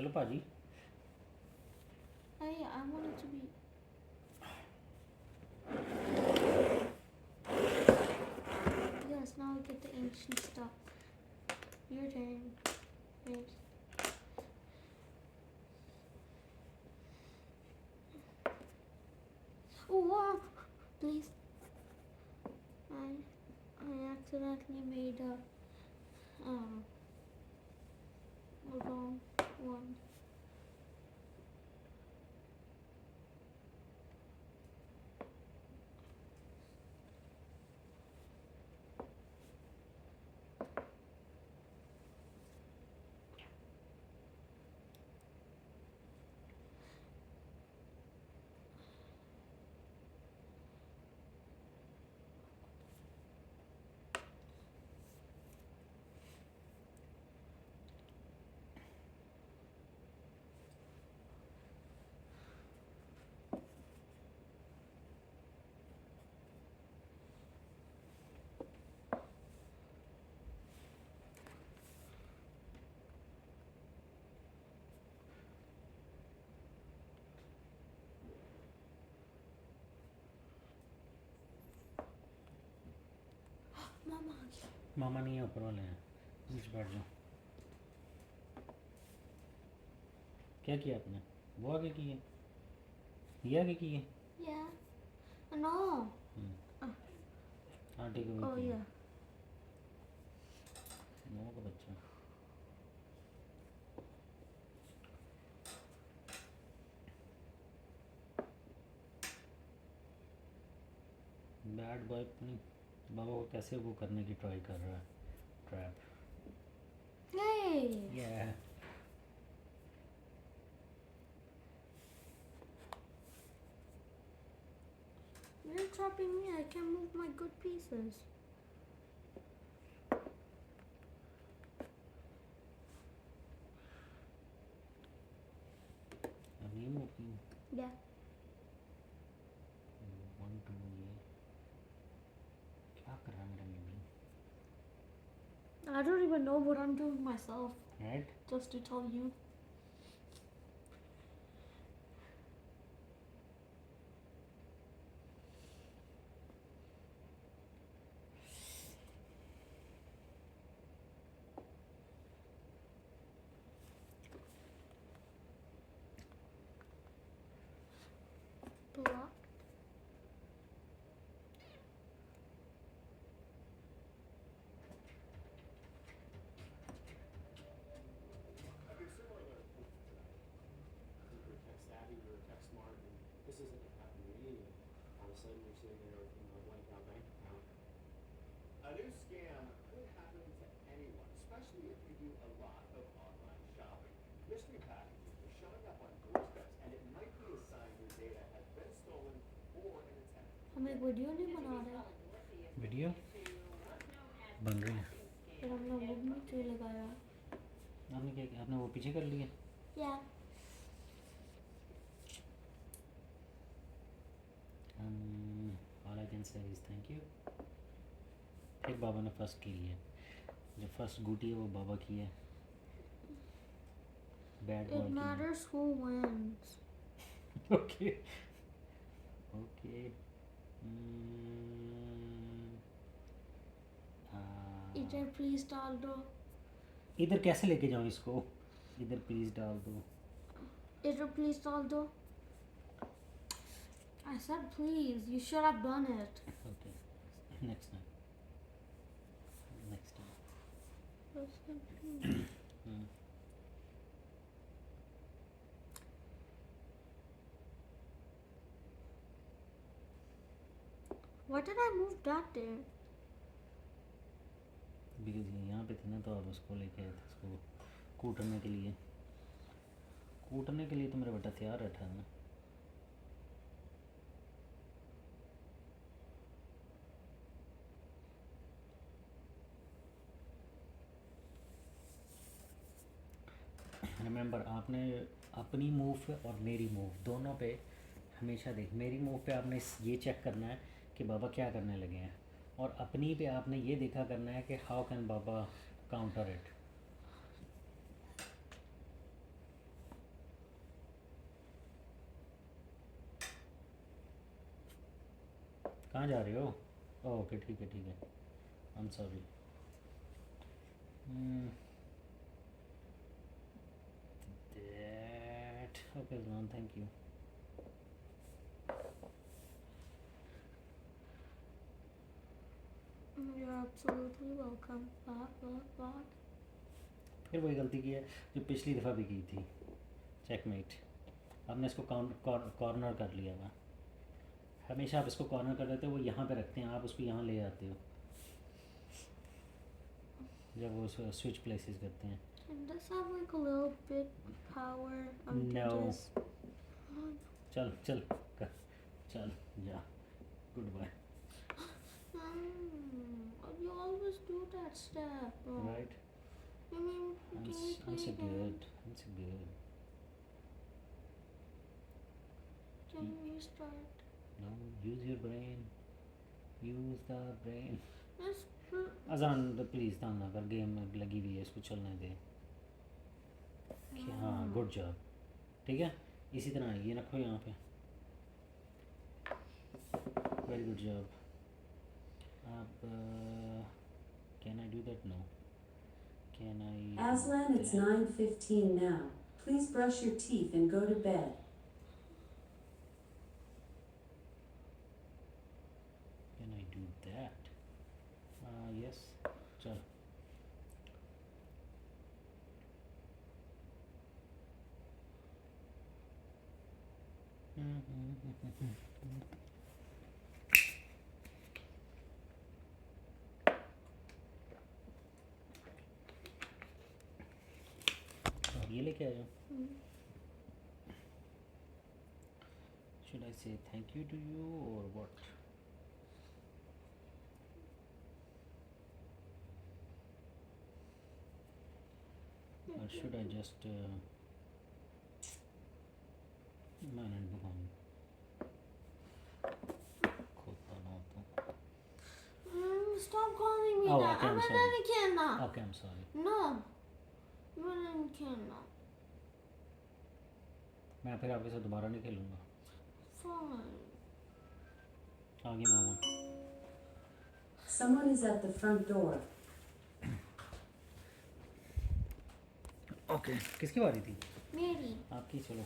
चलो पाजी। I want it to be. Yes, now we get the ancient stuff. Your turn. Wait. Oh wow! Please. I accidentally made a wrong one. Mama. मामा नहीं है, ऊपर वाले हैं। नीचे बैठ जाओ। क्या किया आपने? वो आगे किए, ये आगे किए। Yeah. No. आंटी को भी Oh किए। yeah. मामा का बच्चा। बैड बॉय अपनी बाबा को कैसे वो करने की ट्राई कर रहा है, trap. Hey. Yeah. You're trapping me. I can't move my good pieces. अब ये मूव की Yeah. 1 2 ये क्या कर रहा है मेरा baby? I don't even know what I'm doing myself. Right. Just to tell you. Block. A new scam could happen to anyone, especially if you do a lot of online shopping. Mystery packages are showing up on doorsteps, and it might be a sign your data has been stolen or an attempt. हम एक video नहीं बना रहे, video बन रही है। फिर हमने वो भी क्यों लगाया? आपने क्या किया? आपने वो पीछे कर लिया। Yeah. All I can say is thank you। फिर बाबा ने फर्स्ट की है, जो फर्स्ट गुटी है वो बाबा की है। बैड It बॉय की matters who wins. है। Okay okay. इधर प्लीज डाल दो। इधर कैसे लेके जाऊँ इसको? इधर प्लीज डाल दो। इधर प्लीज डाल दो। I said please. You should have done it. Okay next time, next time. I said please. Why did I move that there? Because ये यहाँ पे थे ना, तो आप उसको लेके आए थे, उसको कूटने के लिए। कूटने के लिए तो मेरा बेटा तैयार बैठा है ना। रिमेंबर, आपने अपनी मूव पे और मेरी मूव दोनों पे हमेशा देख, मेरी मूव पे आपने ये चेक करना है कि बाबा क्या करने लगे हैं, और अपनी पे आपने ये देखा करना है कि how can Baba counter it. कहाँ जा रहे हो? ओके ठीक है I am sorry. That okay Zaman, thank you. You're absolutely welcome. Back. फिर वही गलती की है जो पिछली दफ़ा भी की थी, चेकमेट। आपने इसको कॉर्नर कर लिया हुआ। हमेशा आप इसको कॉर्नर कर देते हो, वो यहाँ पे रखते हैं, आप उसको यहाँ ले आते हो जब वो स्विच प्लेसेस करते हैं। And does have like a little bit power? No. Just... चल चल चल जा, good bye. You always do that step. Right, I mean, I'm can you so play again? good, I'm so good. Can you start? No, use your brain, use the brain. Yes. अजान please तंग ना कर, game लगी हुई है, इसको चलने दे। हाँ गुड जॉब, ठीक है इसी तरह ये रखो यहाँ पे, वेरी गुड जॉब। अब can I do that? No. Can I? Aslan, it's 9:15 now. Please brush your teeth and go to bed. Can I do that? Yes, चल। और ये लेके आया। Should I say thank you to you or what? Or should I just man and Bhuvan? खोता ना तो। Stop calling me Oh, that. okay, I'm I'm a sorry. mannequin now. Okay, I'm sorry. No. I'm a mannequin now. मैं फिर आपके साथ दोबारा नहीं खेलूँगा। Fine. आगे मामा। Someone is at the front door. Okay, किसकी बारी थी? Mary. आपकी, चलो।